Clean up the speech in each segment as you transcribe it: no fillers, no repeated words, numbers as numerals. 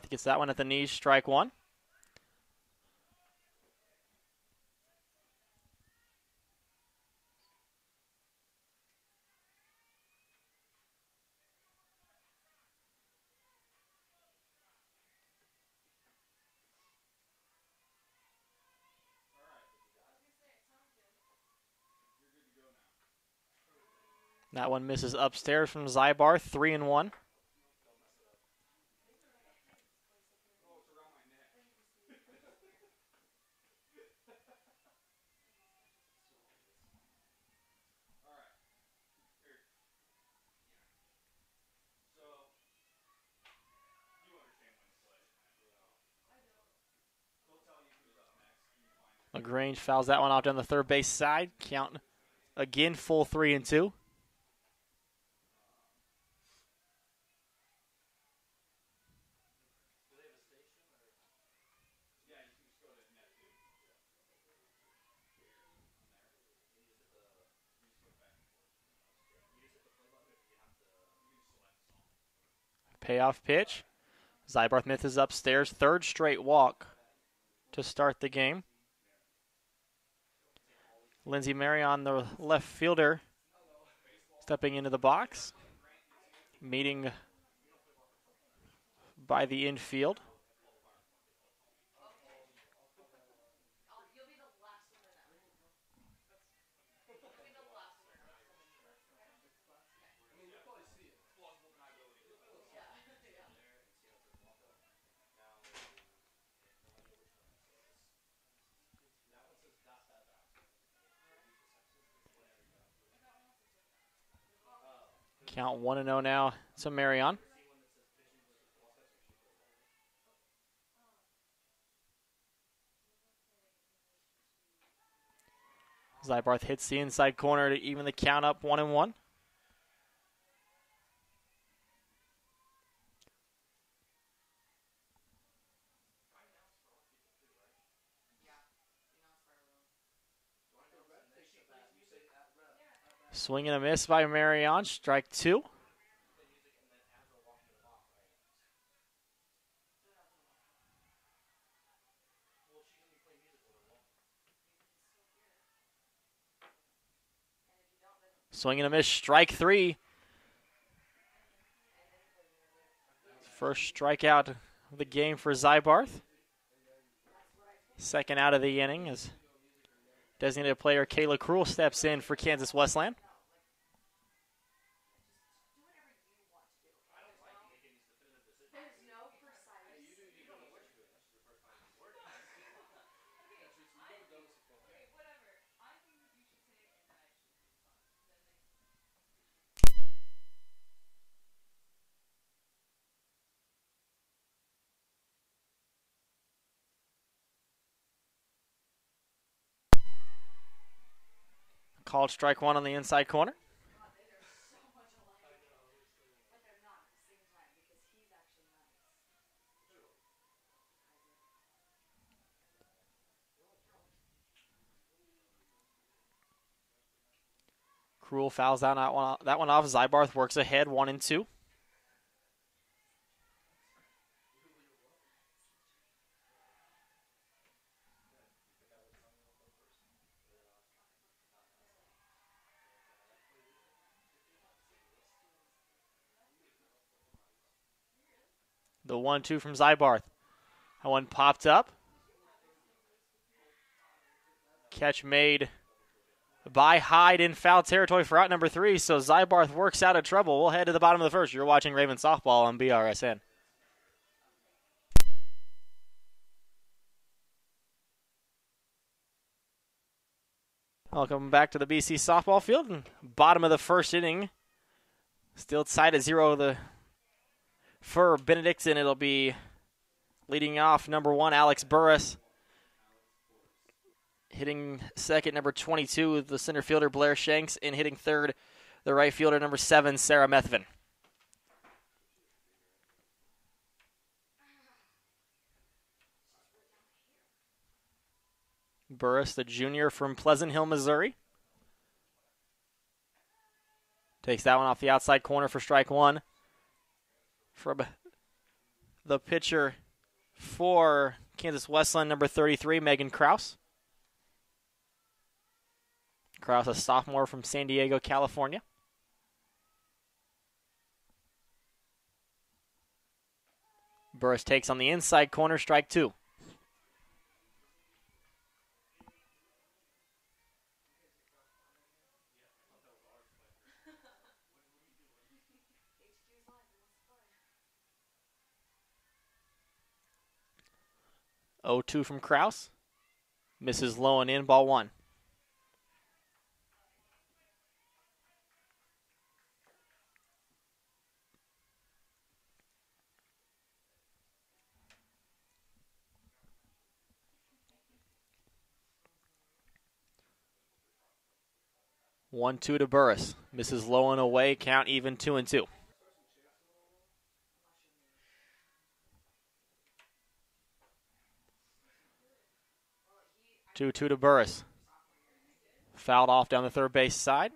Gets that one at the knees, strike one. That one misses upstairs from Zybar, 3-1. LaGrange fouls that one off down the third base side. Count again, full 3-2. Payoff pitch. Zybarth misses upstairs. Third straight walk to start the game. Lindsey Marion, the left fielder, stepping into the box. Meeting by the infield. Count 1-0 now to Marion. Zybarth hits the inside corner to even the count up, 1-1. Swing and a miss by Marion, strike two. Swing and a miss, strike three. First strikeout of the game for Zybarth. Second out of the inning as designated player Kayla Krull steps in for Kansas Wesleyan. Called strike one on the inside corner. Krull fouls down that one off. Zybarth works ahead, 1-2. The 1-2 from Zybarth. That one popped up. Catch made by Hyde in foul territory for out number 3, so Zybarth works out of trouble. We'll head to the bottom of the first. You're watching Raven Softball on BRSN. Welcome back to the BC softball field. Bottom of the first inning. Still tied at 0 for Benedictine. It'll be leading off number 1, Alex Burris. Hitting second, number 22, the center fielder, Blair Shanks. And hitting third, the right fielder, number 7, Sarah Methvin. Burris, the junior from Pleasant Hill, Missouri. Takes that one off the outside corner for strike one. From the pitcher for Kansas Wesleyan, number 33, Megan Kraus. Kraus, a sophomore from San Diego, California. Burris takes on the inside corner, strike 2. Oh, 2 from Kraus. Misses low and in, ball 1. One, 2 to Burris. Misses low and away, count even 2-2. Two to Burris. Fouled off down the third base side.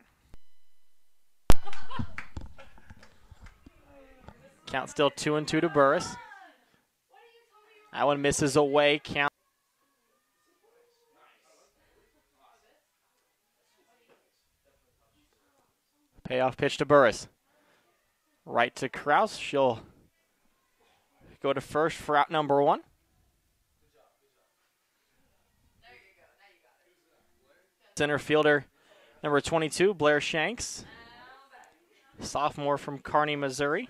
Count still 2-2 to Burris. That one misses away, count. Payoff pitch to Burris. Right to Kraus. She'll go to first for out number 1. Center fielder number 22, Blair Shanks. Sophomore from Kearney, Missouri.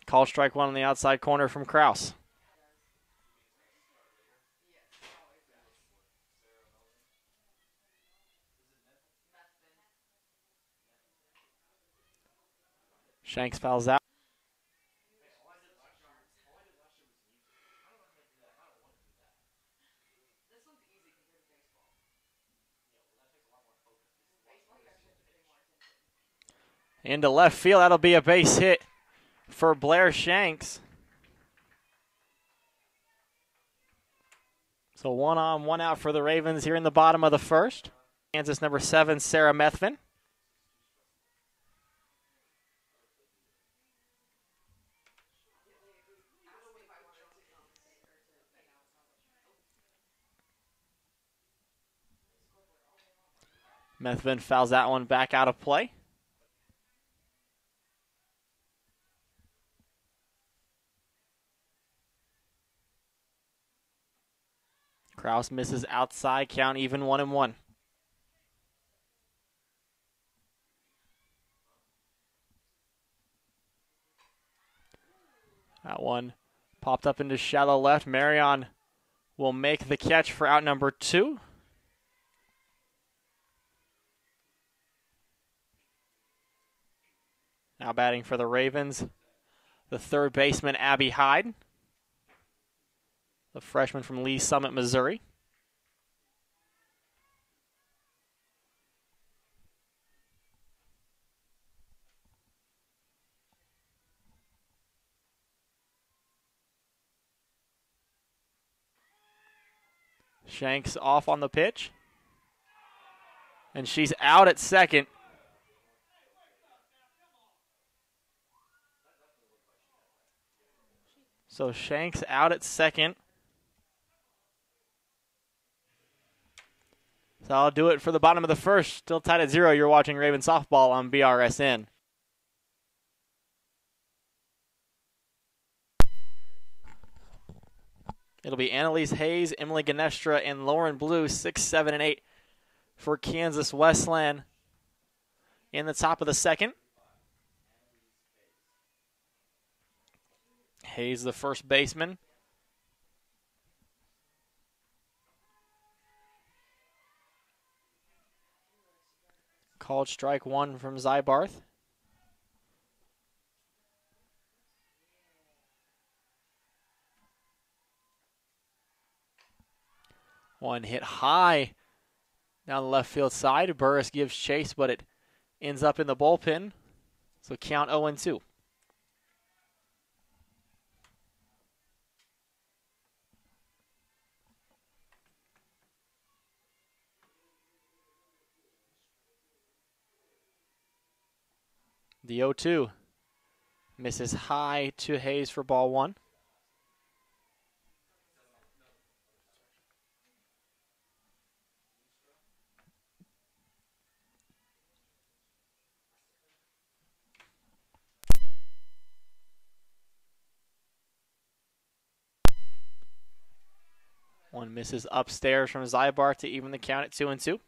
Call strike 1 on the outside corner from Kraus. Shanks fouls out. Into left field, that'll be a base hit for Blair Shanks. So 1 on, 1 out for the Ravens here in the bottom of the first. Kansas number 7, Sarah Methvin. Methvin fouls that one back out of play. Kraus misses outside, count even 1-1. That one popped up into shallow left. Marion will make the catch for out number 2. Now batting for the Ravens, the third baseman, Abby Hyde, the freshman from Lee Summit, Missouri. Shanks off on the pitch. And she's out at second. So Shanks out at second. So I'll do it for the bottom of the first. Still tied at 0. You're watching Raven Softball on BRSN. It'll be Annalise Hayes, Emily Ganestra, and Lauren Blue, 6, 7, and 8 for Kansas Wesleyan in the top of the second. Hayes, the first baseman. Called strike 1 from Zybarth. One hit high down the left field side. Burris gives chase, but it ends up in the bullpen. So count 0-2. The 0-2 misses high to Hayes for ball one. One misses upstairs from Zybar to even the count at 2-2.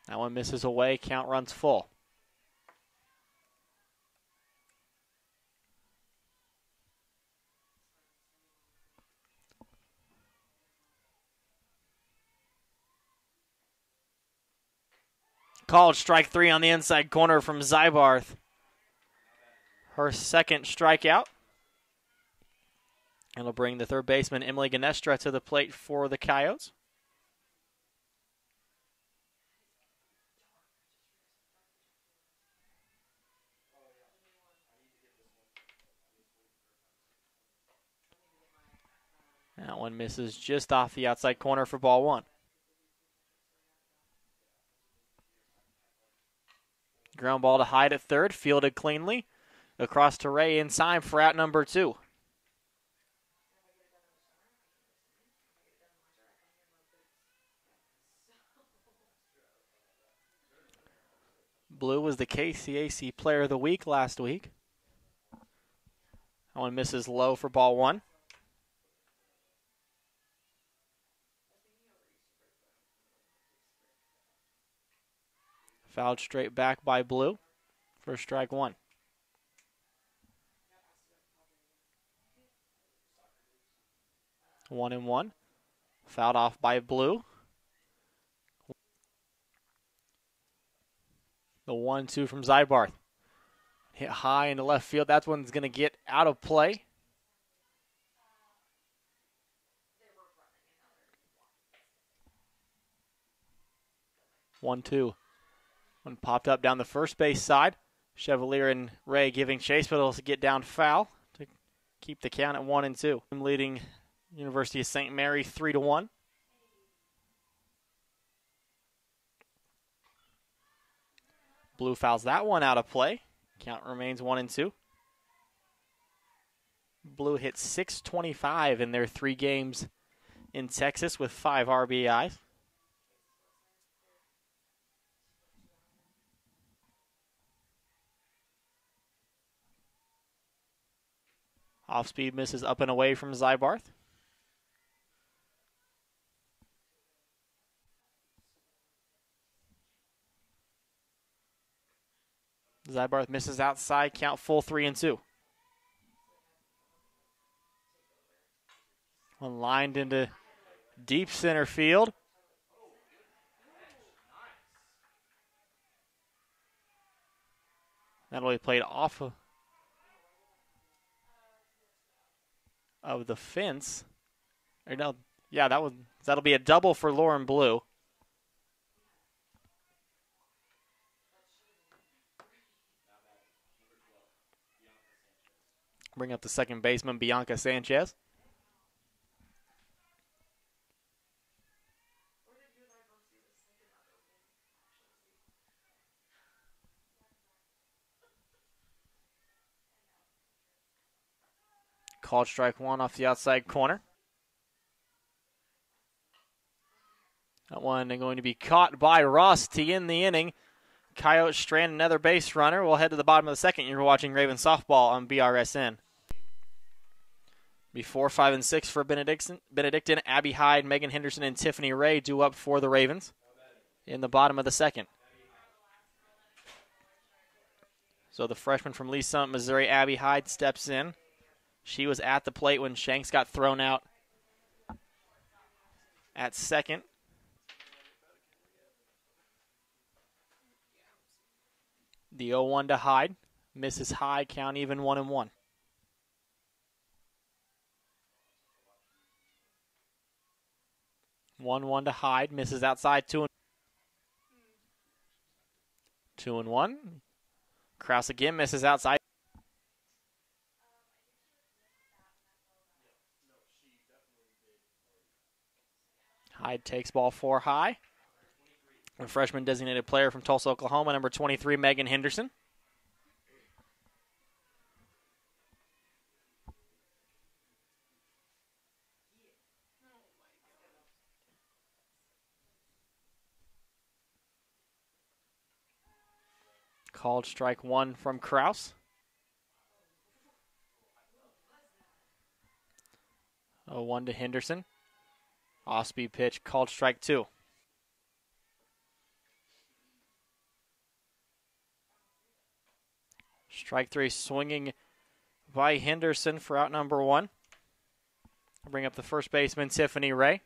That one misses away, count runs full. Called strike three on the inside corner from Zybarth. Her second strikeout. It'll bring the third baseman, Emily Ganestra, to the plate for the Coyotes. That one misses just off the outside corner for ball one. Ground ball to Hyde at third, fielded cleanly. Across to Ray in time for out number two. Blue was the KCAC Player of the Week last week. That one misses low for ball one. Fouled straight back by Blue for strike one. 1-1. Fouled off by Blue. The 1-2 from Zybarth. Hit high into left field. That one's going to get out of play. One popped up down the first base side. Chevalier and Ray giving chase, but it'll get down foul to keep the count at 1-2. Leading University of St. Mary 3-1. Blue fouls that one out of play. Count remains 1-2. Blue hit .625 in their 3 games in Texas with 5 RBIs. Off speed misses up and away from Zybarth. Zybarth misses outside, count full 3-2. One lined into deep center field. That'll be played off of the fence. Or no, yeah, that'll be a double for Lauren Blue. Bring up the second baseman, Bianca Sanchez. Called strike one off the outside corner. That one going to be caught by Ross to end the inning. Coyotes strand another base runner. We'll head to the bottom of the second. You're watching Raven Softball on BRSN. Before 5 and 6 for Benedictine, Abby Hyde, Megan Henderson, and Tiffany Ray due up for the Ravens in the bottom of the second. So the freshman from Lee Summit, Missouri, Abby Hyde, steps in. She was at the plate when Shanks got thrown out at second. The 0-1 to Hyde. Misses high, count even 1-1. One to Hyde, misses outside, 2-1. Kraus again misses outside. Tide takes ball 4 high. A freshman designated player from Tulsa, Oklahoma, number 23, Megan Henderson. Called strike 1 from Kraus. 0-1 to Henderson. Off-speed pitch, called strike 2. Strike 3 swinging by Henderson for out number 1. I'll bring up the first baseman, Tiffany Ray.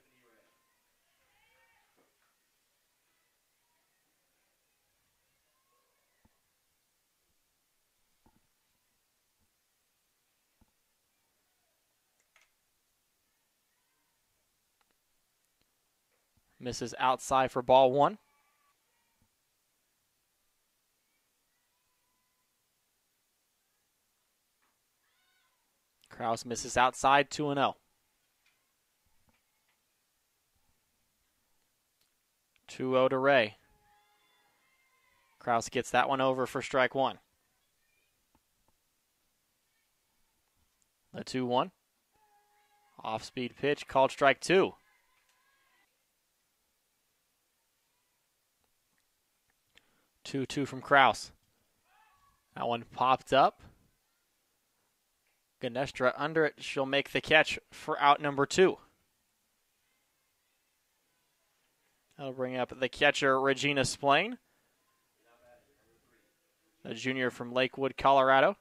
Misses outside for ball 1. Kraus misses outside, 2-0. 2-0 to Ray. Kraus gets that one over for strike 1. The 2-1. Off-speed pitch, called strike 2. 2-2 from Kraus. That one popped up. Ganestra under it. She'll make the catch for out number 2. That'll bring up the catcher, Regina Splain, a junior from Lakewood, Colorado.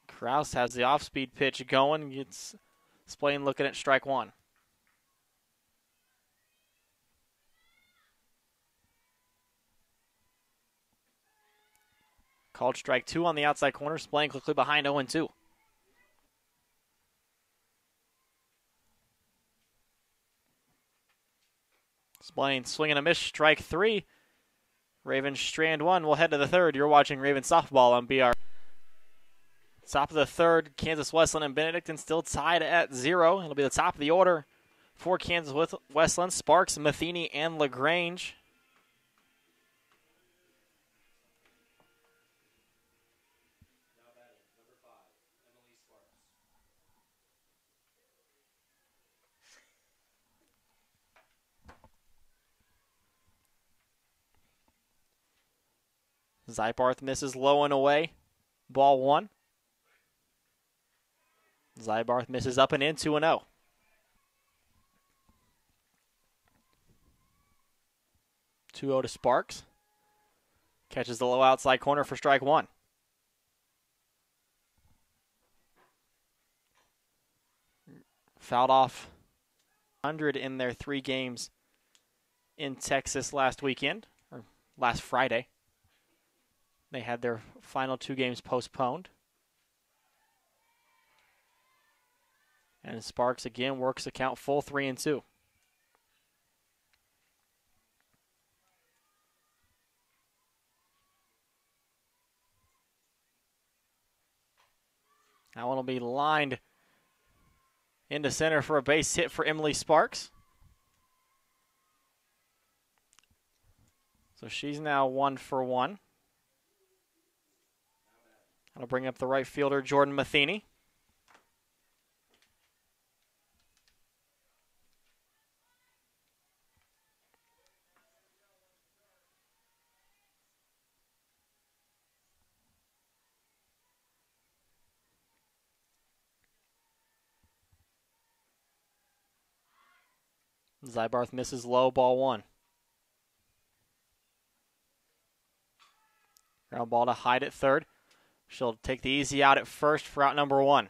Kraus has the off-speed pitch going. It's Splain looking at strike 1. Called strike 2 on the outside corner. Splain quickly behind 0-2. Splain swinging a miss, strike 3. Ravens strand 1. We'll head to the third. You're watching Ravens softball on BR. Top of the third, Kansas Wesleyan and Benedictine still tied at 0. It'll be the top of the order for Kansas Wesleyan. Sparks, Matheny, and LaGrange. Zybarth misses low and away. Ball 1. Zybarth misses up and in, 2-0. 2-0 to Sparks. Catches the low outside corner for strike 1. Fouled off 100 in their 3 games in Texas last weekend, or last Friday. They had their final 2 games postponed. And Sparks again works the count full 3-2. That one will be lined into center for a base hit for Emily Sparks. So she's now 1 for 1. That'll bring up the right fielder, Jordan Matheny. Zybarth misses low, ball 1. Ground ball to Hyde at third. She'll take the easy out at first for out number 1.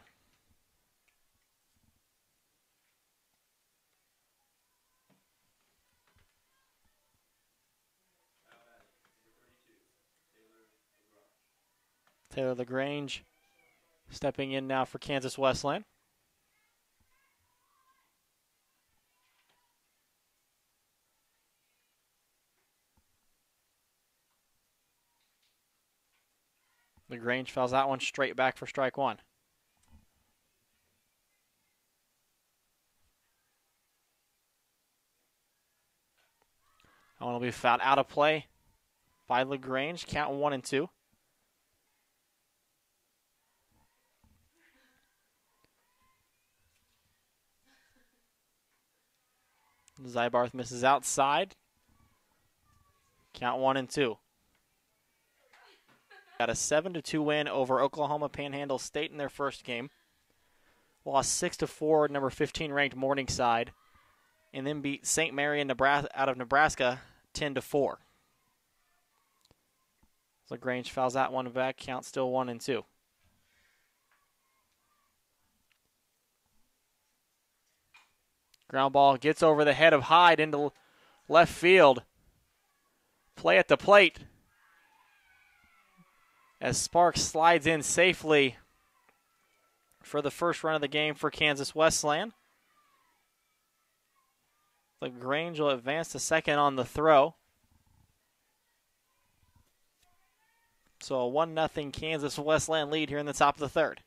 Taylor LaGrange stepping in now for Kansas Wesleyan. LaGrange fouls that one straight back for strike one. That one will be fouled out of play by LaGrange. Count 1-2. Zybarth misses outside. Count 1-2. Got a 7-2 win over Oklahoma Panhandle State in their first game. Lost 6-4, number 15 ranked Morningside, and then beat St. Mary in Nebraska, out of Nebraska 10-4. LaGrange fouls that one back. Count still 1-2. Ground ball gets over the head of Hyde into left field. Play at the plate as Sparks slides in safely for the first run of the game for Kansas Wesleyan. LaGrange will advance to second on the throw. So a 1-0 Kansas Wesleyan lead here in the top of the third.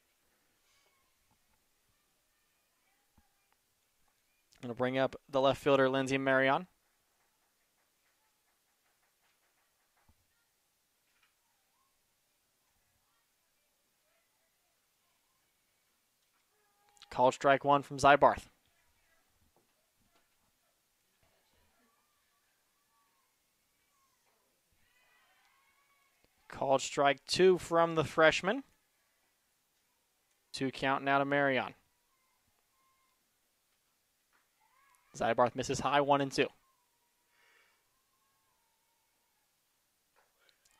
Going to bring up the left fielder, Lindsey Marion. Called strike one from Zybarth. Called strike two from the freshman. 2 count now to Marion. Zybarth misses high, 1-2.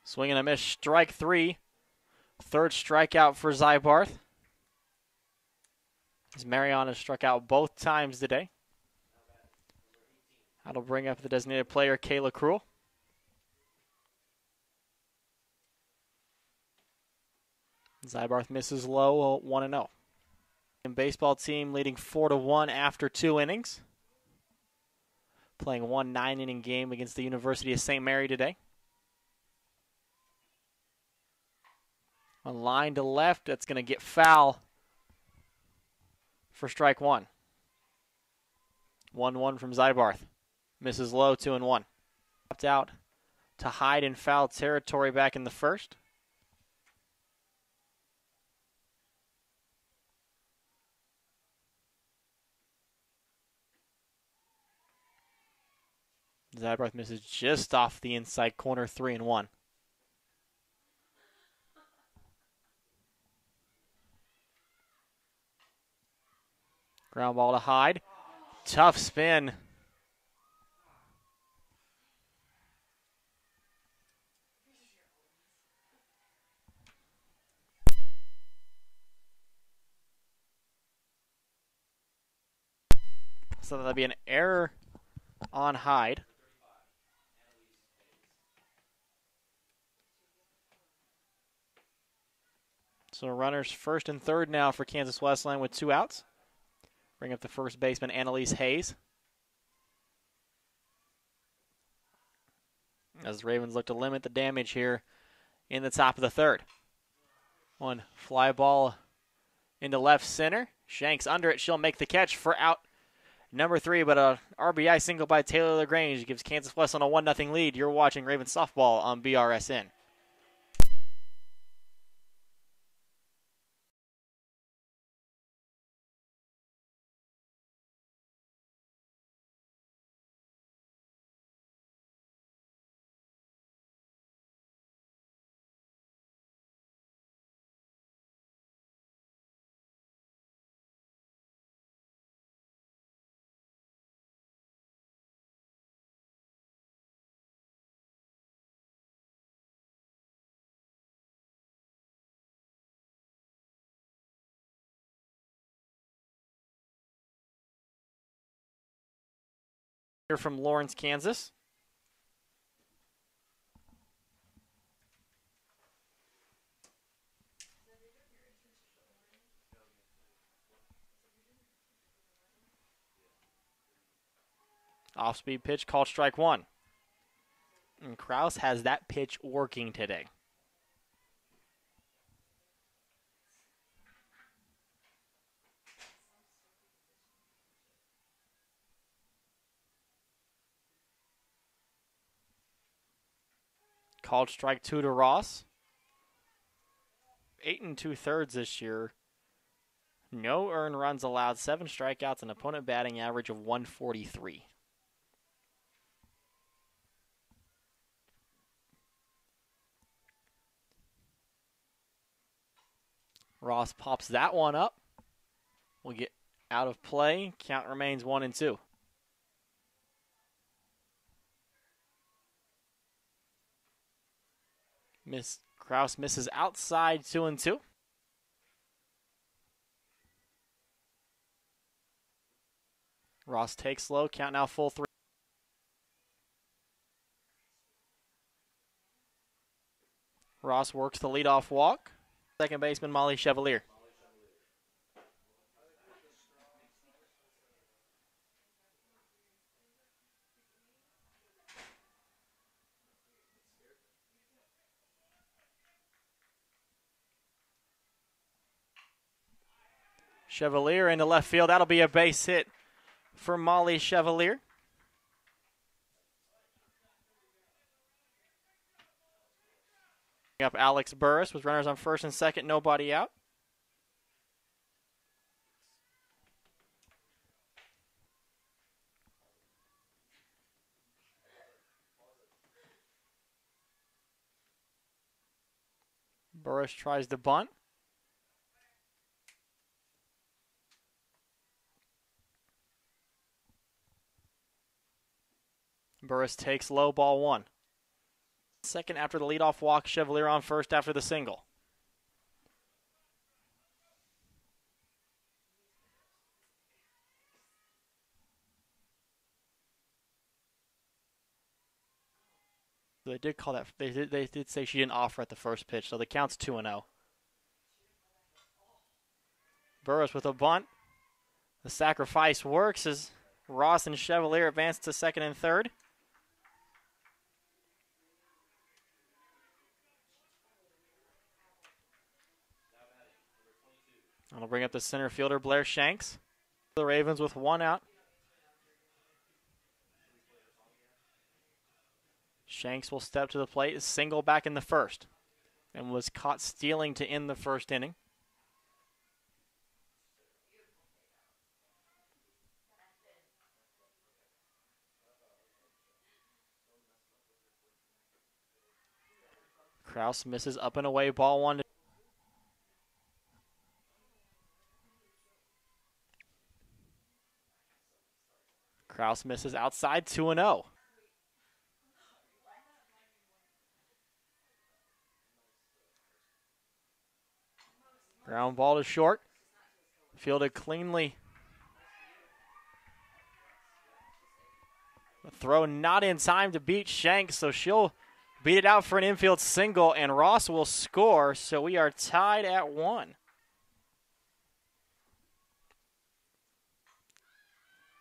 Swing and a miss, strike three. Third strikeout for Zybarth, as Marion has struck out both times today. That'll bring up the designated player, Kayla Cruel. Zybarth misses low, 1-0. And baseball team leading 4-1 after 2 innings. Playing 1 9-inning game against the University of St. Mary today. A line to left, that's going to get foul for strike one. 1-1 from Zybarth. Misses low, 2-1. Popped out to Hyde in foul territory back in the first. Zybarth misses just off the inside corner, 3-1. Ground ball to Hyde. Tough spin. So that'll be an error on Hyde. So runners first and third now for Kansas Wesleyan with 2 outs. Bring up the first baseman, Annalise Hayes. As the Ravens look to limit the damage here in the top of the third. One fly ball into left center. Shanks under it. She'll make the catch for out number 3, but a RBI single by Taylor LaGrange gives Kansas Wesleyan a 1-0 lead. You're watching Ravens softball on BRSN. Here from Lawrence, Kansas. Off-speed pitch called strike one. And Krause has that pitch working today. Called strike 2 to Ross. 8 2/3 this year. No earned runs allowed, 7 strikeouts, an opponent batting average of 143. Ross pops that one up. We'll get out of play. Count remains 1-2. Kraus misses outside, 2-2. Ross takes low, count now full 3. Ross works the leadoff walk. Second baseman Molly Chevalier. Chevalier into left field. That'll be a base hit for Molly Chevalier. Up Alex Burris with runners on first and second, nobody out. Burris tries to bunt. Burris takes low, ball 1. Second after the leadoff walk, Chevalier on first after the single. They did call that. They did say she didn't offer at the first pitch, so the count's 2-0. Burris with a bunt. The sacrifice works as Ross and Chevalier advance to second and third. I'll bring up the center fielder, Blair Shanks. The Ravens with 1 out. Shanks will step to the plate, single back in the first, and was caught stealing to end the first inning. Kraus misses up and away, ball 1. Kraus misses outside, 2-0. Ground ball to short. Fielded cleanly. The throw not in time to beat Shanks, so she'll beat it out for an infield single, and Ross will score, so we are tied at 1.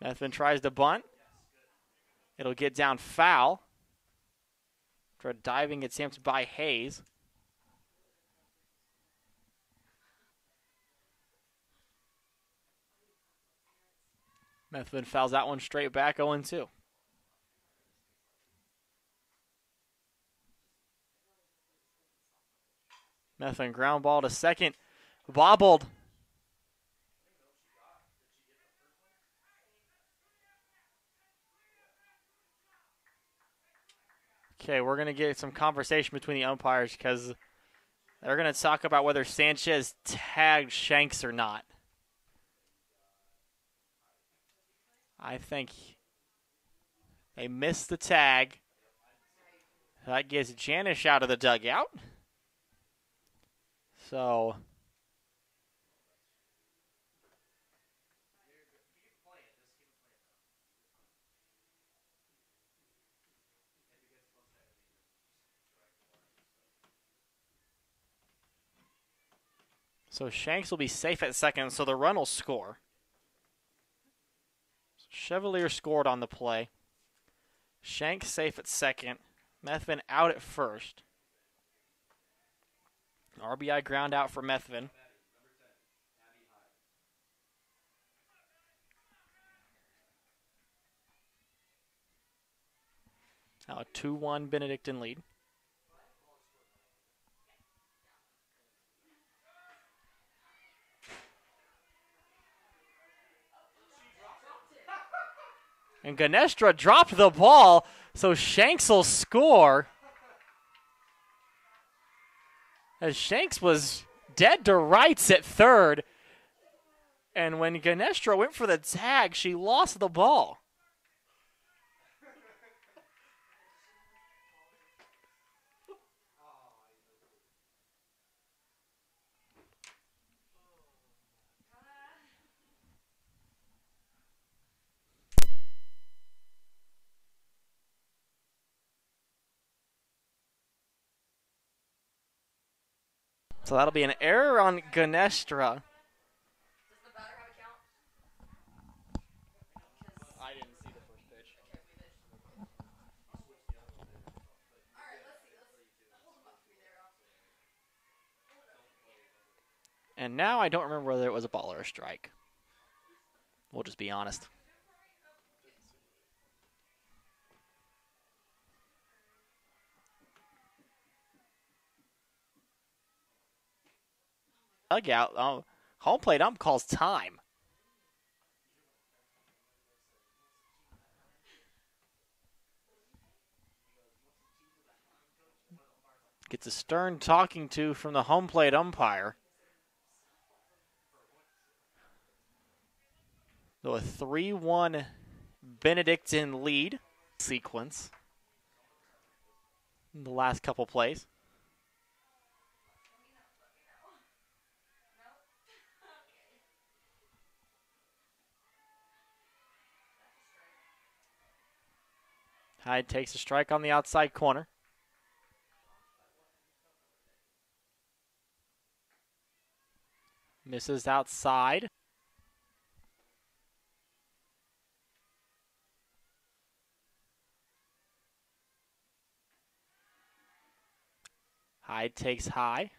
Methvin tries to bunt. It'll get down foul. For a diving attempt by Hayes. Methvin fouls that one straight back, 0-2. Methvin ground ball to second. Bobbled. Okay, we're going to get some conversation between the umpires because they're going to talk about whether Sanchez tagged Shanks or not. I think they missed the tag. That gets Janish out of the dugout. So Shanks will be safe at second, so the run will score. Chevalier scored on the play. Shanks safe at second. Methvin out at first. RBI ground out for Methvin. Now a 2-1 Benedictine lead. And Ganestra dropped the ball, so Shanks will score. As Shanks was dead to rights at third. And when Ganestra went for the tag, she lost the ball. So that'll be an error on Ganestra. I didn't see the first pitch. And now I don't remember whether it was a ball or a strike. We'll just be honest. Dugout. Oh, home plate ump calls time. Gets a stern talking to from the home plate umpire. So a 3-1 Benedictine lead sequence in the last couple plays. Hyde takes a strike on the outside corner. Misses outside. Hyde takes high.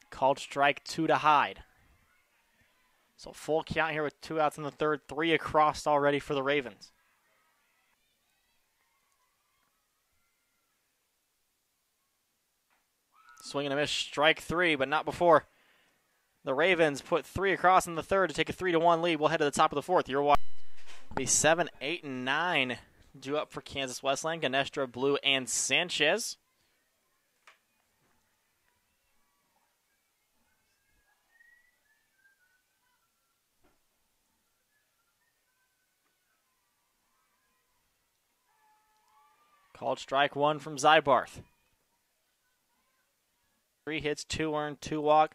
Called strike 2 to Hyde. So full count here with 2 outs in the third, 3 across already for the Ravens. Swing and a miss, strike 3, but not before the Ravens put 3 across in the third to take a 3-1 lead. We'll head to the top of the fourth. You're watching the 7, 8, and 9 due up for Kansas Wesleyan, Ganestra, Blue, and Sanchez. Called strike 1 from Zybarth. 3 hits, 2 earned, 2 walk.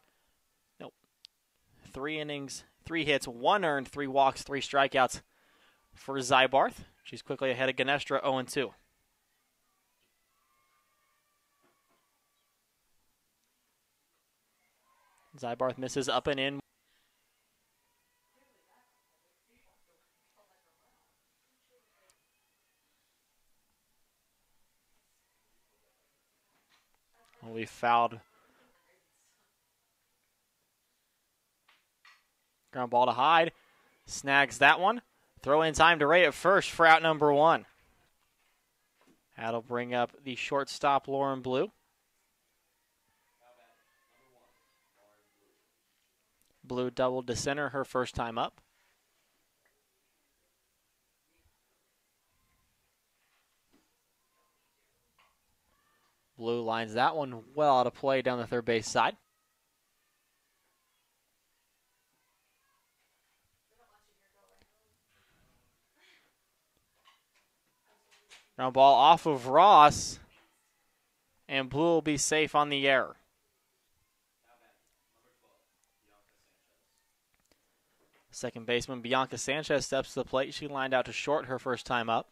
Nope. 3 innings, 3 hits, 1 earned, 3 walks, 3 strikeouts for Zybarth. She's quickly ahead of Ganestra, 0-2. Zybarth misses up and in. We fouled. Ground ball to Hyde. Snags that one. Throw in time to Ray at first for out number 1. That'll bring up the shortstop, Lauren Blue. Blue doubled to center her first time up. Blue lines that one well out of play down the third base side. Ground ball off of Ross, and Blue will be safe on the error. Second baseman Bianca Sanchez steps to the plate. She lined out to short her first time up.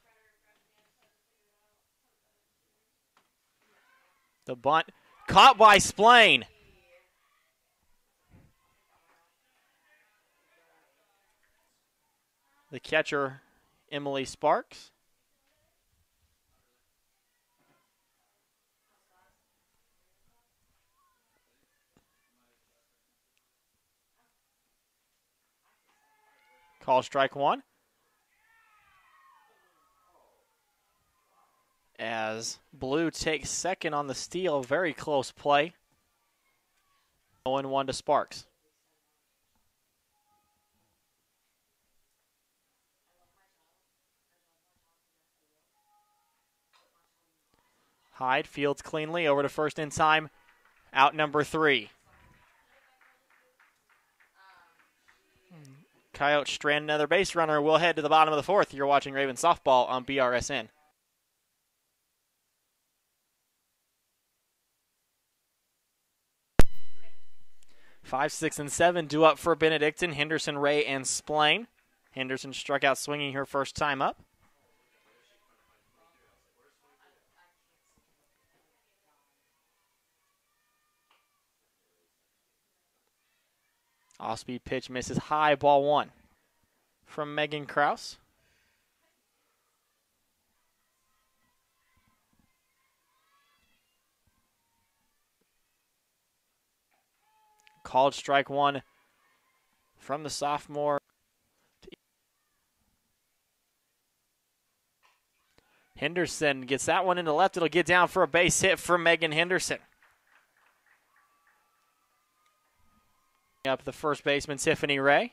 The bunt caught by Splain. The catcher, Emily Sparks. Call strike 1. As Blue takes second on the steal, very close play. 0-1 to Sparks. Hyde fields cleanly over to first in time. Out number 3. Coyotes strand another base runner. We'll head to the bottom of the 4th. You're watching Ravens softball on BRSN. Five, 6, and 7 due up for Benedictine, Henderson, Ray, and Splain. Henderson struck out swinging her first time up. Off-speed pitch misses high, ball 1 from Megan Kraus. Called strike 1 from the sophomore. Henderson gets that one into left. It'll get down for a base hit for Megan Henderson. Up the first baseman, Tiffany Ray.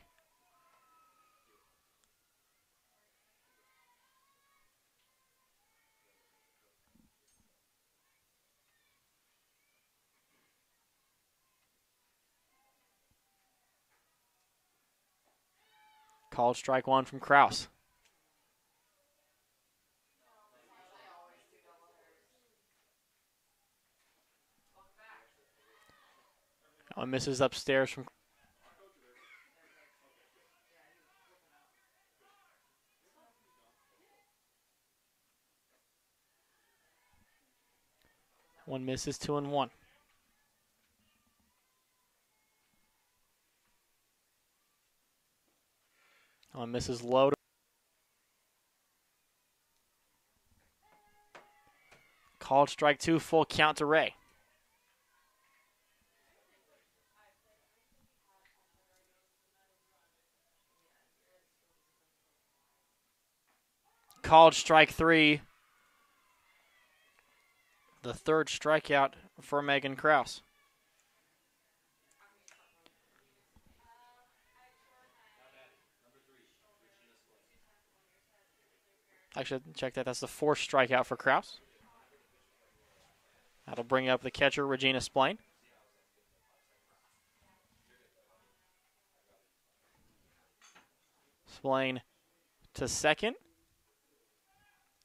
Called strike 1 from Kraus. One misses upstairs from. One misses, 2-1. One misses low. Called strike 2, full count to Ray. Called strike 3. The third strikeout for Megan Kraus. Actually, check that. That's the 4th strikeout for Kraus. That'll bring up the catcher, Regina Splain. Splain to second.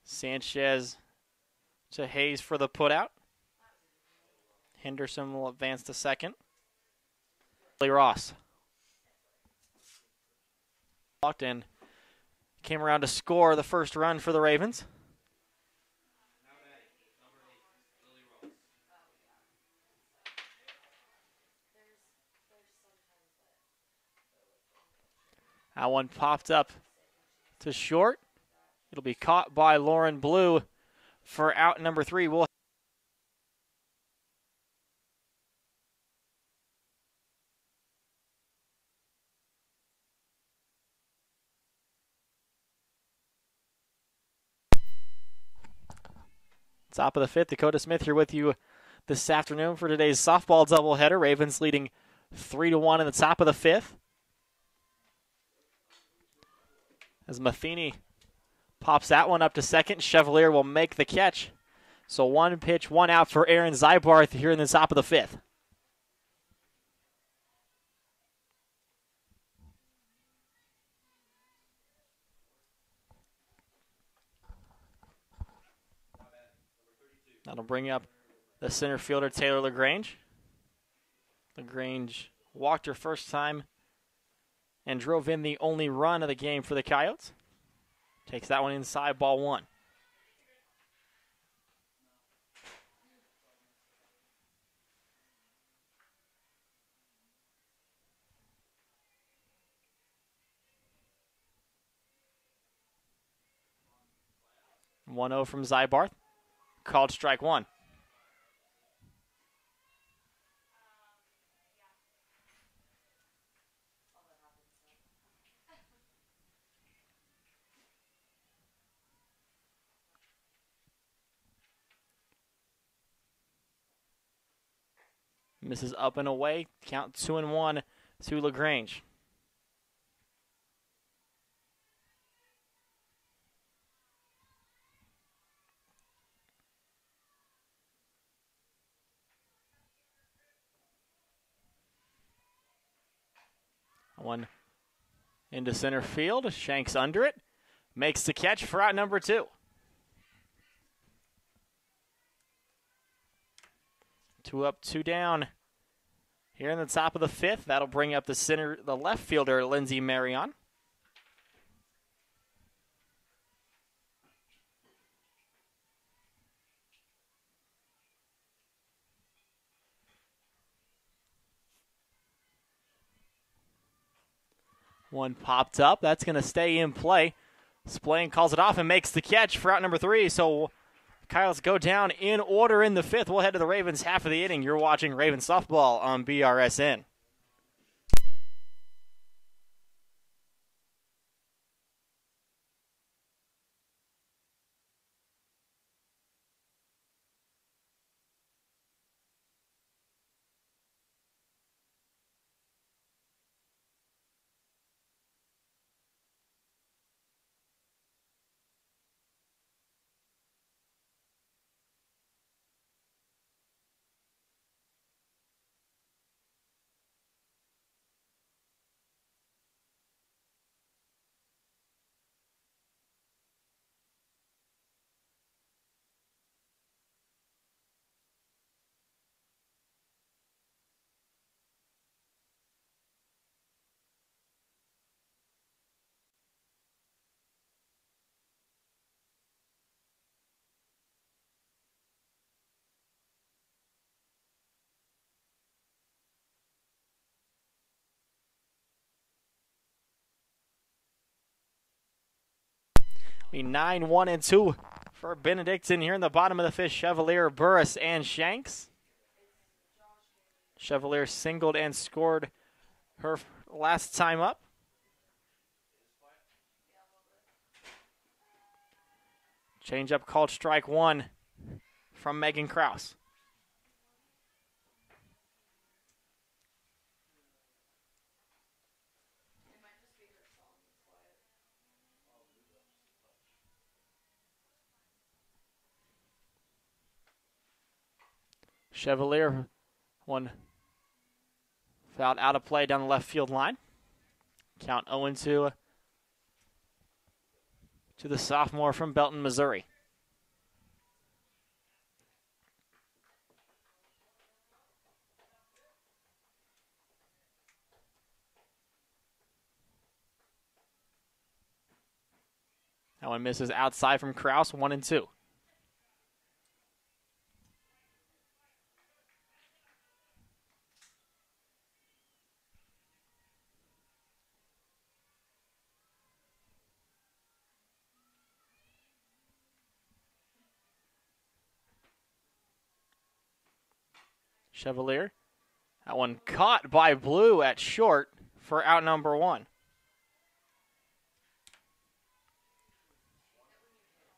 Sanchez to Hayes for the putout. Henderson will advance to second. Ross walked in, came around to score the first run for the Ravens. That one popped up to short. It'll be caught by Lauren Blue for out number 3. We'll top of the 5th. Dakota Smith here with you this afternoon for today's softball doubleheader. Ravens leading 3-1 in the top of the 5th. As Matheny pops that one up to second, Chevalier will make the catch. So 1 pitch, 1 out for Aaron Zybarth here in the top of the 5th. That'll bring up the center fielder, Taylor LaGrange. LaGrange walked her first time and drove in the only run of the game for the Coyotes. Takes that one inside, ball 1. One 0 from Zybarth. Called strike 1. Misses up and away. Count 2-1 to LaGrange. One into center field. Shanks under it. Makes the catch for out number 2. 2 up, 2 down. Here in the top of the 5th, that'll bring up the left fielder, Lindsey Marion. One popped up. That's going to stay in play. Splain calls it off and makes the catch for out number 3. So Kyles go down in order in the 5th. We'll head to the Ravens half of the inning. You're watching Ravens softball on BRSN. Be 9-1-2 for Benedictine here in the bottom of the 5th. Chevalier, Burris, and Shanks. Chevalier singled and scored her last time up. Change-up called strike 1 from Megan Kraus. Chevalier, one fouled out of play down the left field line. Count 0-2 to the sophomore from Belton, Missouri. That one misses outside from Kraus, 1-2. Chevalier. That one caught by Blue at short for out number 1.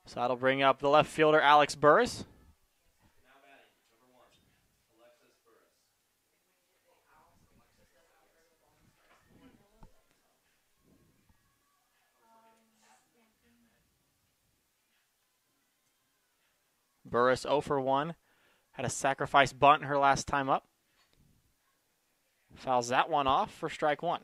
So that'll bring up the left fielder, Alex Burris. Burris 0 for 1. Had a sacrifice bunt her last time up. Fouls that one off for strike 1.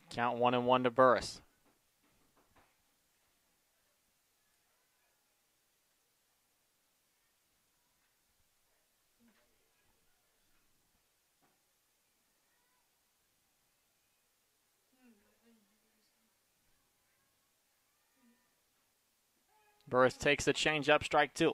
Count 1-1 to Burris. Burris takes the change up, strike 2.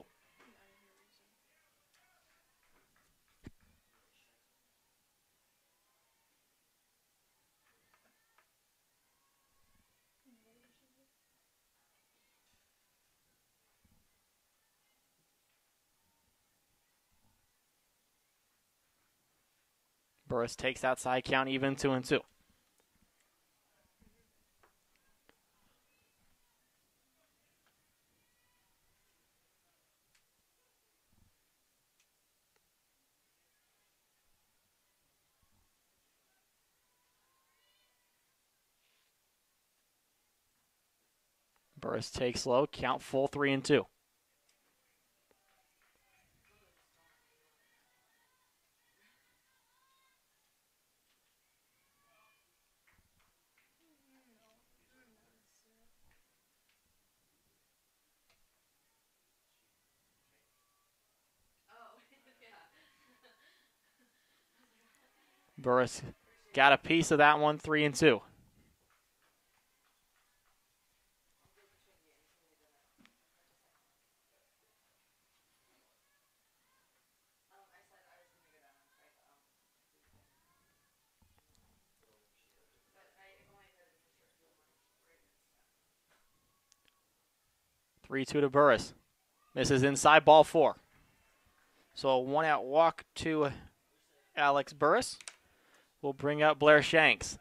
Burris takes outside, count even, 2-2. Burris takes low, count full 3-2. Burris got a piece of that one, 3-2. Three-two to Burris. Misses inside, ball 4. So a 1-out walk to Alex Burris will bring up Blair Shanks.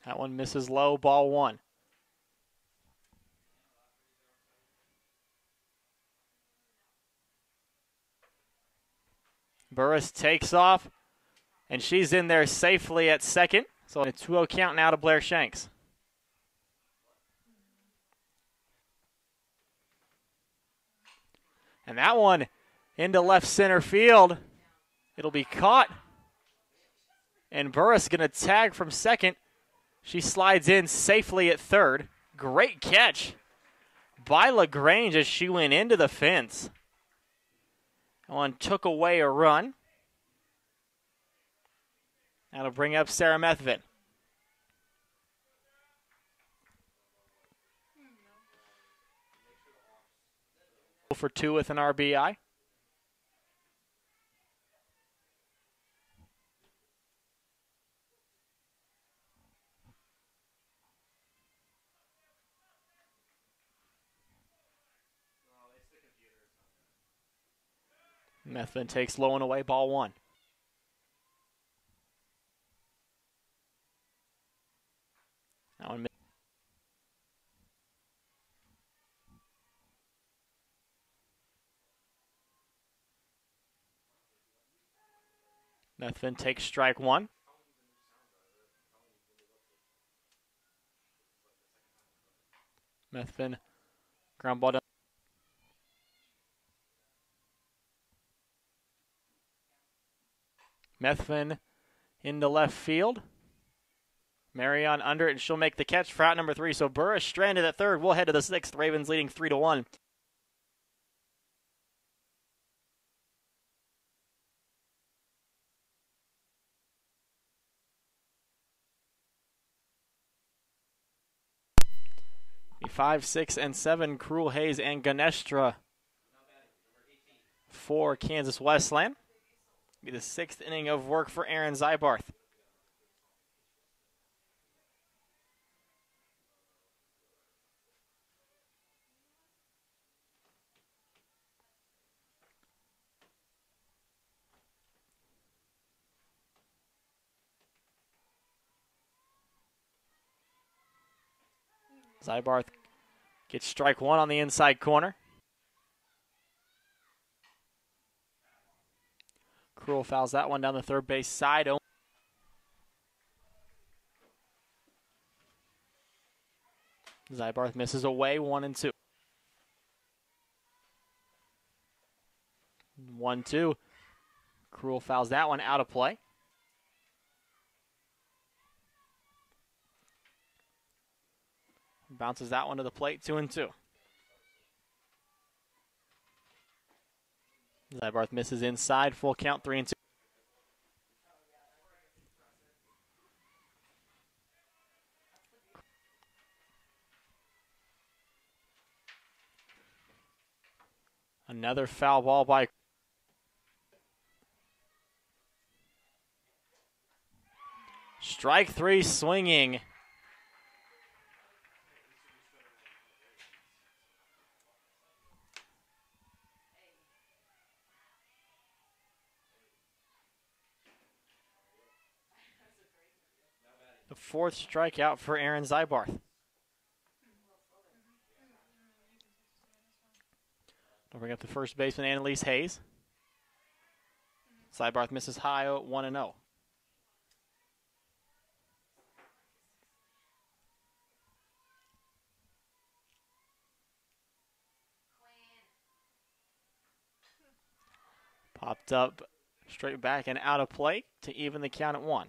That one misses low, ball 1. Burris takes off, and she's in there safely at second. So a 2-0 count now to Blair Shanks. And that one into left center field. It'll be caught. And Burris going to tag from second. She slides in safely at third. Great catch by LaGrange as she went into the fence. That one took away a run. That'll bring up Sarah Methvin. For 2 with an RBI. Methvin takes low and away, ball 1. That one. Methvin takes strike 1. Methvin, ground ball down. Methvin into left field. Marion under it, and she'll make the catch for out number 3. So Burris stranded at third. We'll head to the 6th. Ravens leading 3-1. The 5, 6, and 7, Cruel Hayes and Ganestra for Kansas Wesleyan. Be the 6th inning of work for Aaron Zybarth. Zybarth gets strike 1 on the inside corner. Cruel fouls that one down the third base side. Zybarth misses away, 1-2. 1-2. Cruel fouls that one out of play. Bounces that one to the plate, 2-2. Zybarth misses inside, full count, 3-2. Another foul ball by strike 3, swinging. The fourth strikeout for Aaron Zybarth. Don't bring up the first baseman, Annalise Hayes. Zybarth misses high, 1-0. Popped up straight back and out of play to even the count at 1.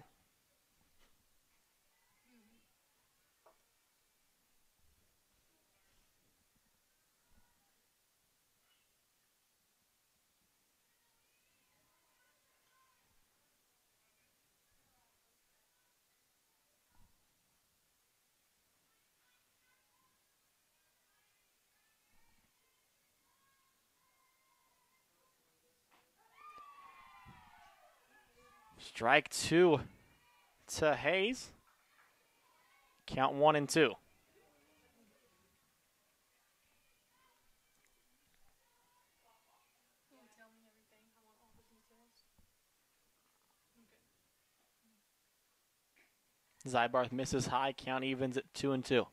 Strike 2 to Hayes. Count 1-2. Zybarth misses high, count evens at 2-2.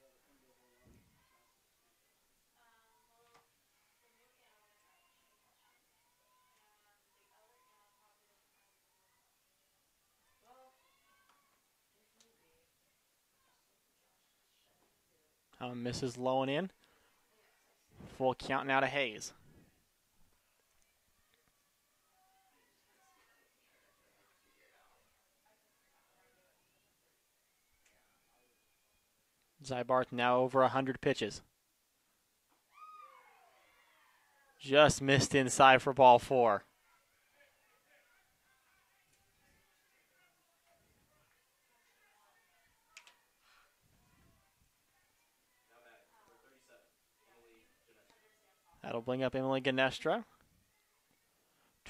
Misses low and in. Full count now to Hayes. Zybarth now over 100 pitches. Just missed inside for ball 4. That'll bring up Emily Ganestra.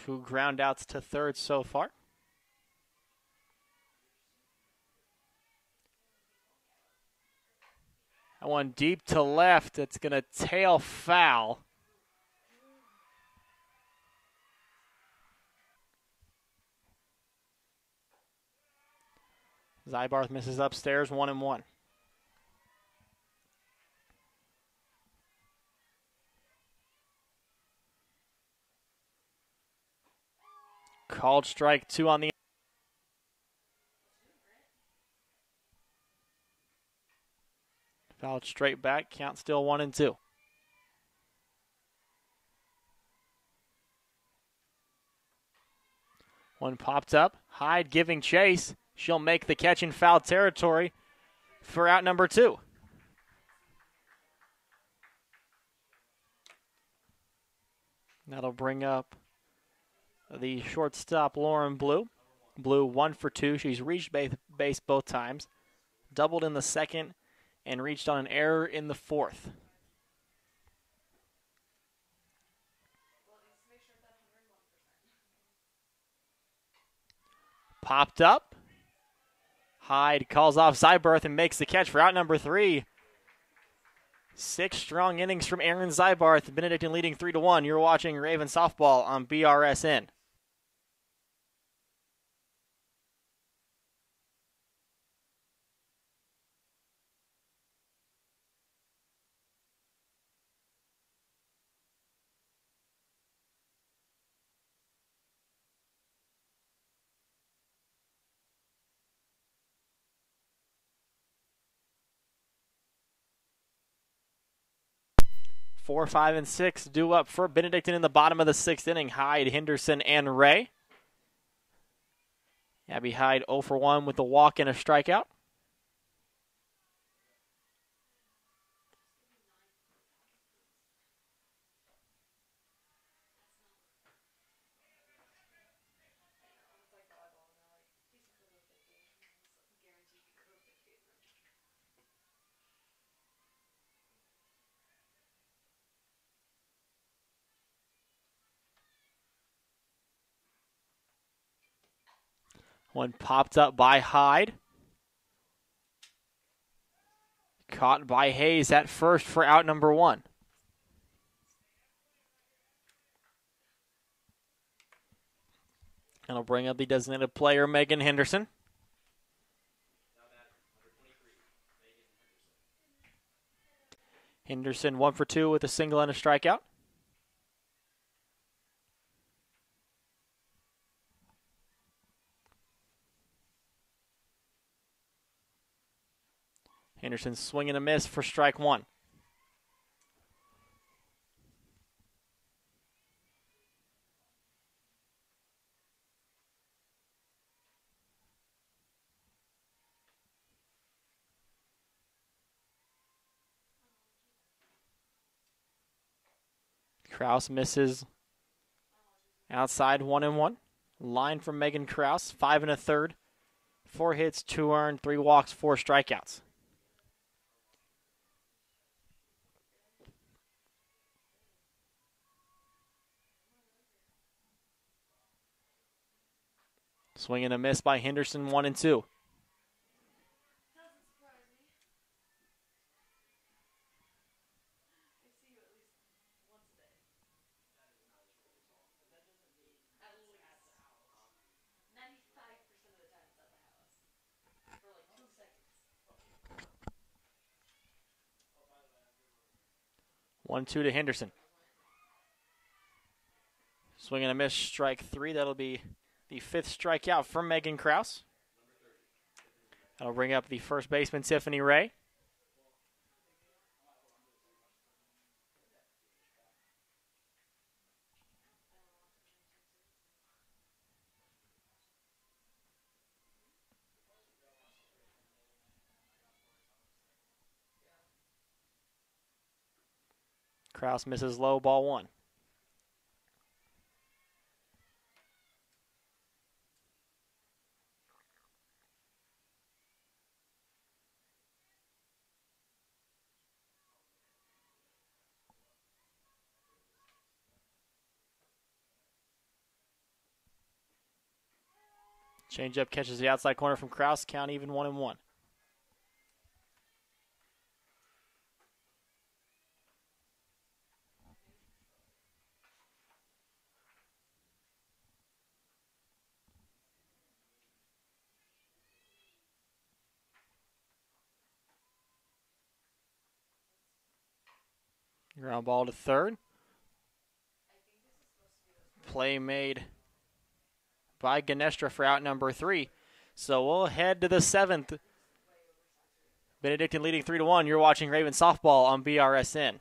2 ground outs to third so far. That one deep to left. It's going to tail foul. Zybarth misses upstairs, 1-1. Called strike 2 on the. Fouled straight back, count still 1-2. One popped up, Hyde giving chase. She'll make the catch in foul territory for out number 2. That'll bring up the shortstop, Lauren Blue. Blue 1 for 2. She's reached base both times. Doubled in the second and reached on an error in the fourth. Popped up. Hyde calls off Zybarth and makes the catch for out number 3. 6 strong innings from Aaron Zybarth. Benedictine leading 3-1. You're watching Raven Softball on BRSN. Four, 5, and 6 due up for Benedictine in the bottom of the 6th inning. Hyde, Henderson, and Ray. Abby Hyde 0 for 1 with a walk and a strikeout. One popped up by Hyde. Caught by Hayes at first for out number 1. That'll bring up the designated player, Megan Henderson. Henderson 1 for 2 with a single and a strikeout. Henderson swing and a miss for strike one. Kraus misses outside 1-1. Line from Megan Kraus, 5 1/3. 4 hits, 2 earned, 3 walks, 4 strikeouts. Swing and a miss by Henderson, 1-2. One, two to Henderson. Swing and a miss, strike 3. That'll be the 5th strikeout from Megan Kraus. That'll bring up the first baseman, Tiffany Ray. Kraus misses low, ball 1. Changeup catches the outside corner from Kraus. Count even 1-1. Ground ball to third. Play made by Ganestra for out number 3. So we'll head to the 7th. Benedictine leading 3-1. You're watching Raven Softball on BRSN.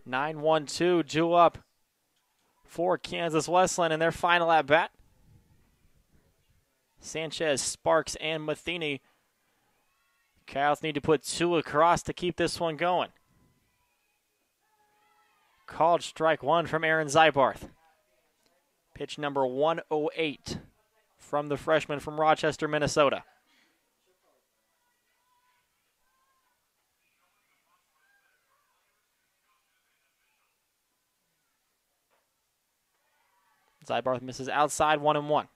Nine, 1-2, due up for Kansas Wesleyan in their final at bat. Sanchez, Sparks, and Matheny. Coyotes need to put 2 across to keep this one going. Called strike 1 from Aaron Zybarth. Pitch number 108 from the freshman from Rochester, Minnesota. Zybarth misses outside 1-1.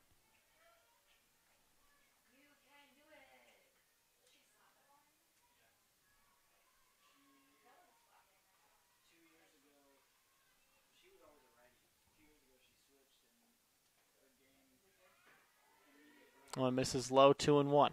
One misses low, 2-1.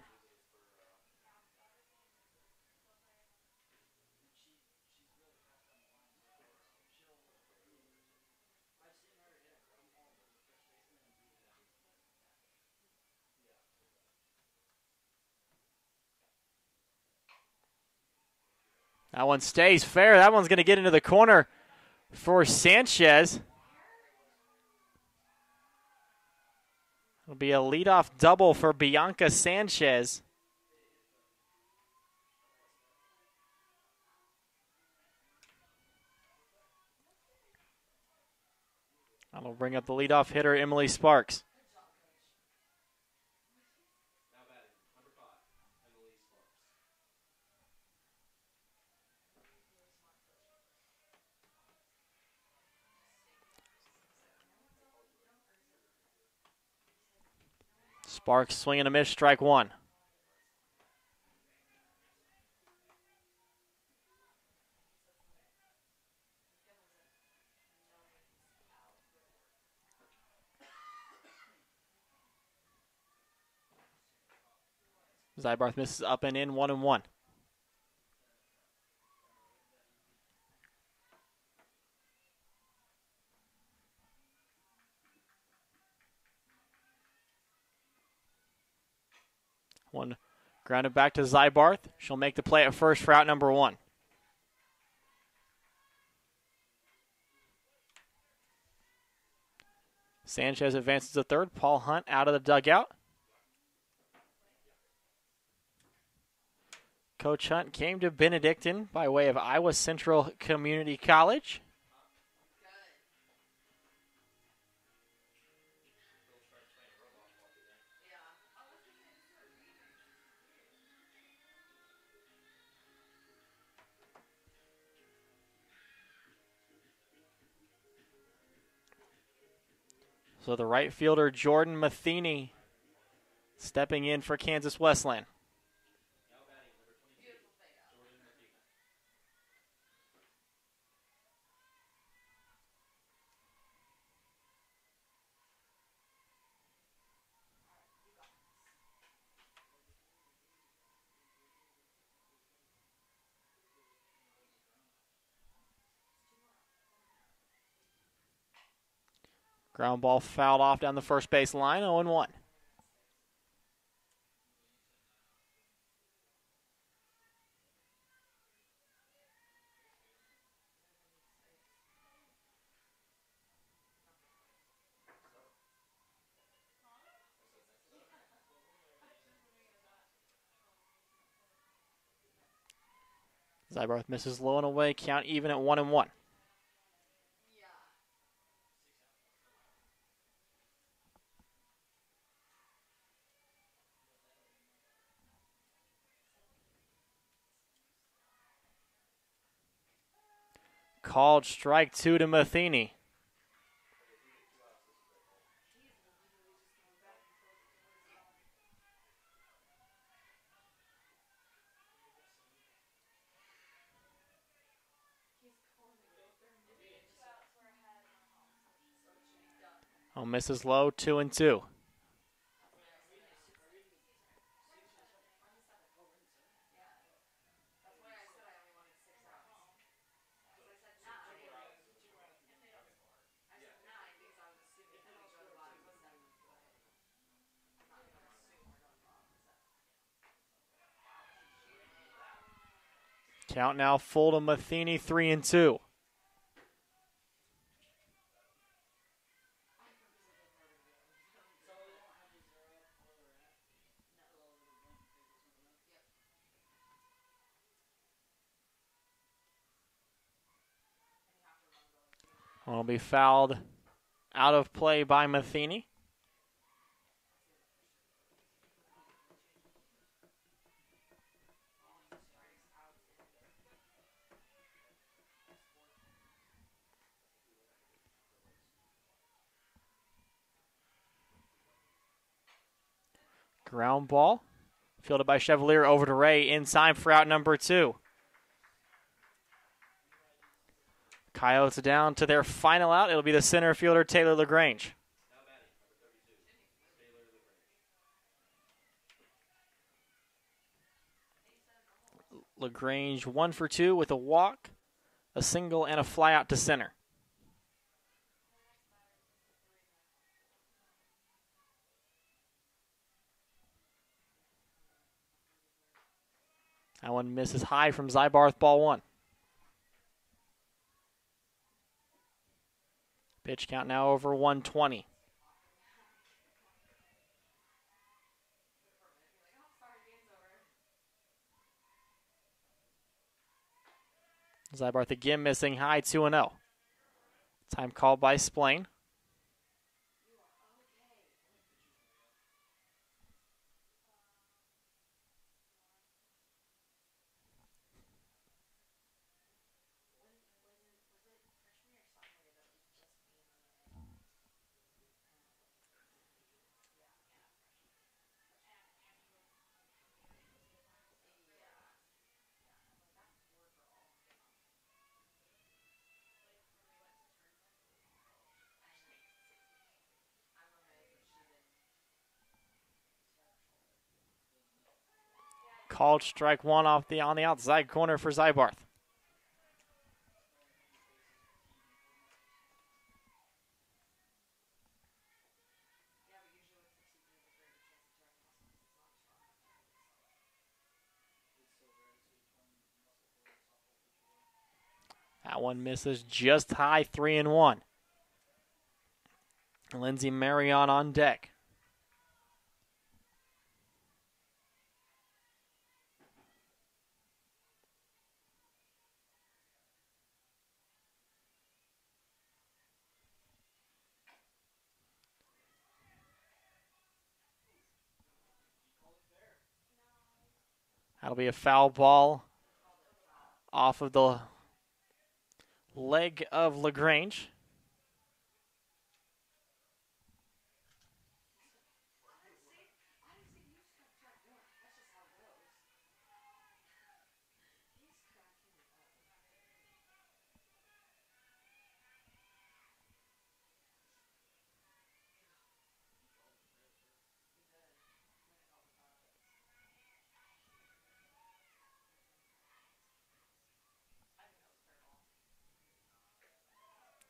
That one stays fair. That one's going to get into the corner for Sanchez. It'll be a leadoff double for Bianca Sanchez. That'll bring up the leadoff hitter, Emily Sparks. Sparks swing and a miss, strike one. Zybarth misses up and in, 1-1. One grounded back to Zybarth. She'll make the play at first for out number one. Sanchez advances to third. Paul Hunt out of the dugout. Coach Hunt came to Benedictine by way of Iowa Central Community College. So the right fielder, Jordan Matheny, stepping in for Kansas Wesleyan. Ground ball fouled off down the first base line, 0-1. Zybarth misses low and away, count even at 1-1. Called strike two to Matheny. Oh, misses low, 2-2. Count now full to Matheny, 3-2. Will be fouled out of play by Matheny. Ground ball, fielded by Chevalier over to Ray, in time for out number two. Coyotes down to their final out. It'll be the center fielder, Taylor LaGrange. LaGrange 1 for 2 with a walk, a single, and a fly out to center. That one misses high from Zybarth, ball one. Pitch count now over 120. Zybarth again missing high, 2-0. Time called by Splain. Called strike one on the outside corner for Zybarth. That one misses just high, 3-1. Lindsey Marion on deck. That'll be a foul ball off of the leg of LaGrange.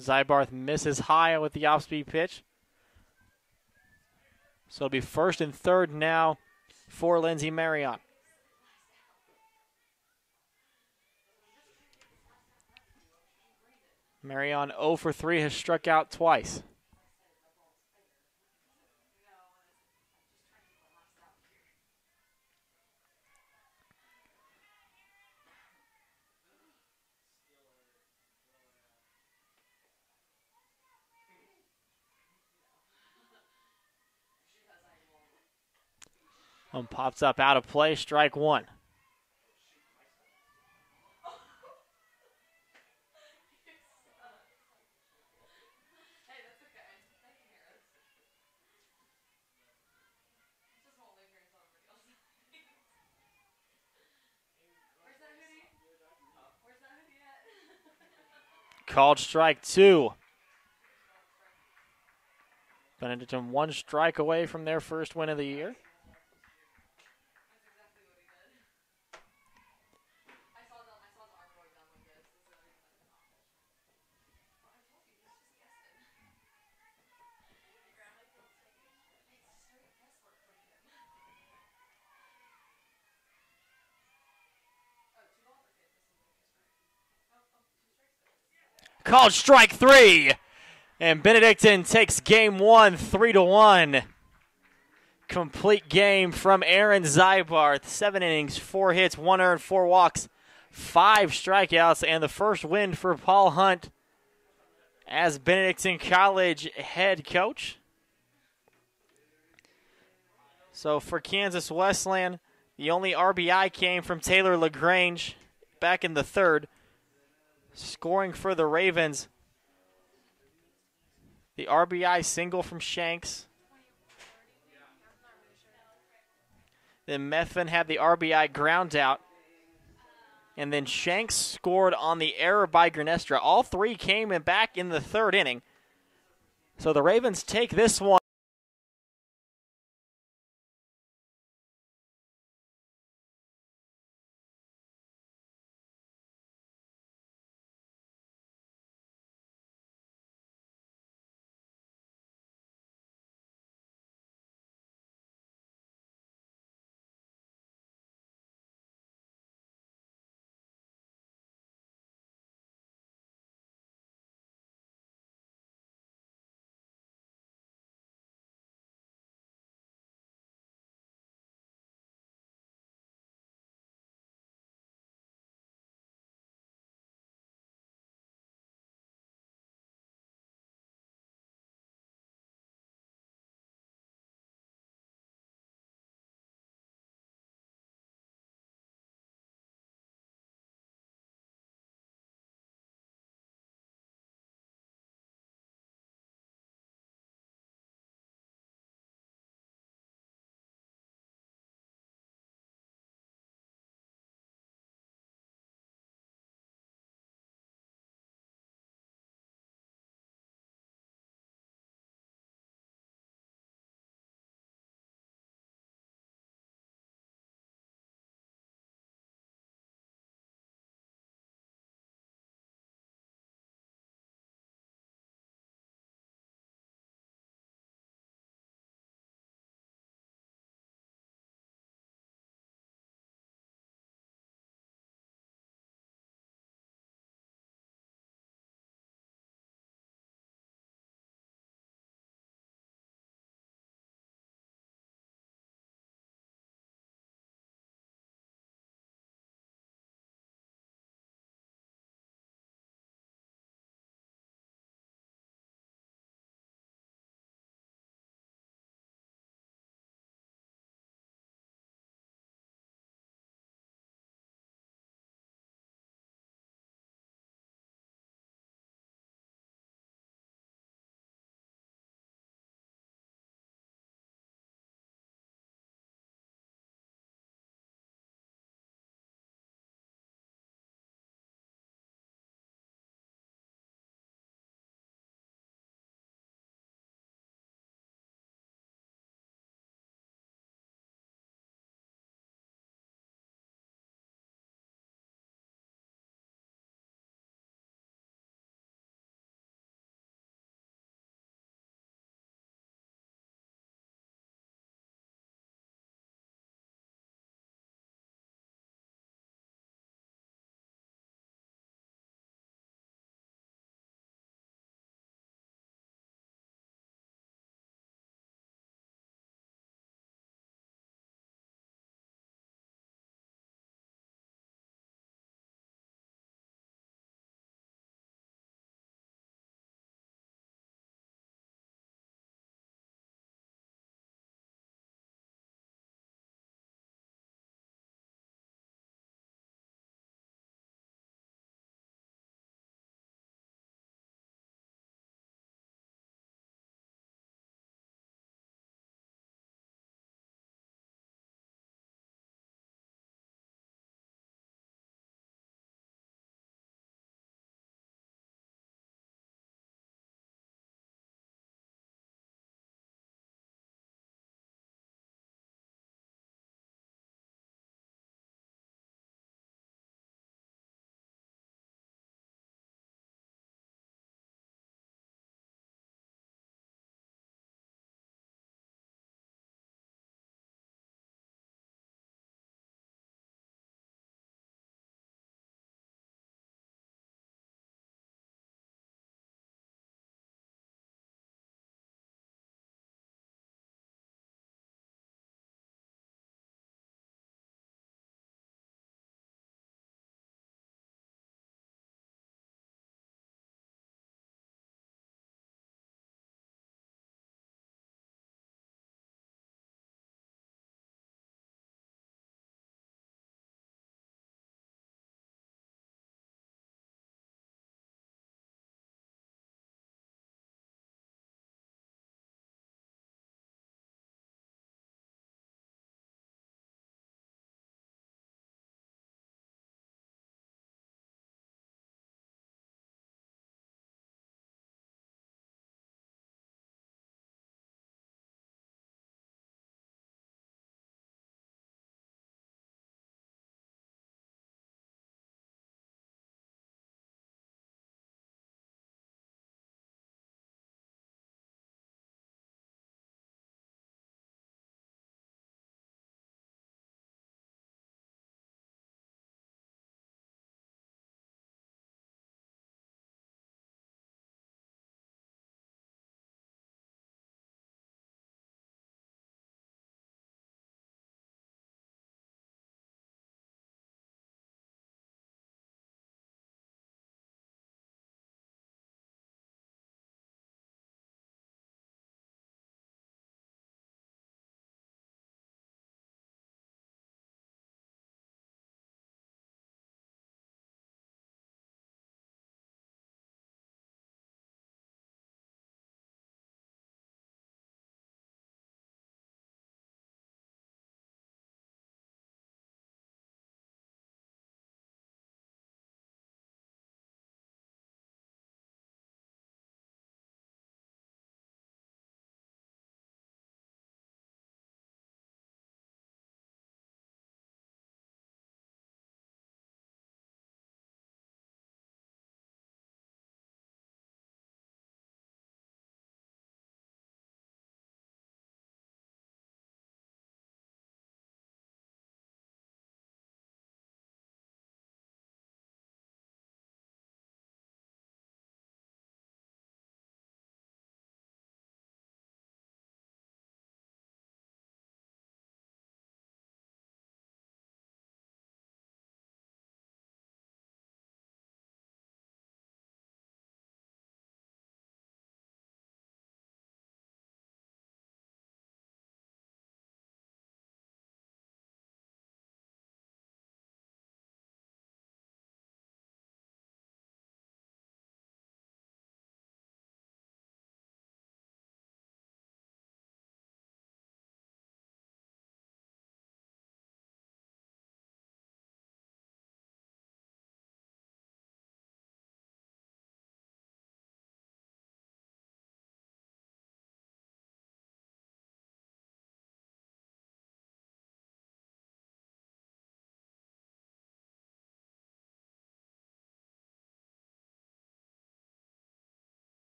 Zybarth misses high with the off-speed pitch. So it'll be first and third now for Lindsey Marion. Marion 0 for 3 has struck out twice. One pops up out of play, strike one. Called strike two. Benedictine one strike away from their first win of the year. Called strike three. And Benedictine takes game one, 3-1. Complete game from Aaron Zybarth. 7 innings, 4 hits, 1 earned, 4 walks, 5 strikeouts, and the first win for Paul Hunt as Benedictine College head coach. So for Kansas Wesleyan, the only RBI came from Taylor LaGrange back in the third. Scoring for the Ravens, the RBI single from Shanks. Then Methvin had the RBI ground out. And then Shanks scored on the error by Granestra. All three came back in the third inning. So the Ravens take this one.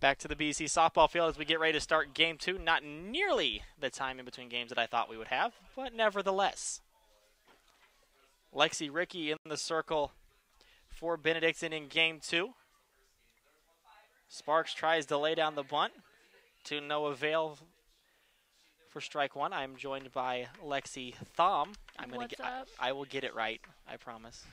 Back to the BC softball field as we get ready to start game 2. Not nearly the time in between games that I thought we would have, but nevertheless. Lexi Ricky in the circle for Benedictine in game 2. Sparks tries to lay down the bunt to no avail for strike 1. I'm joined by Lexi Thom. What's up? I will get it right, I promise.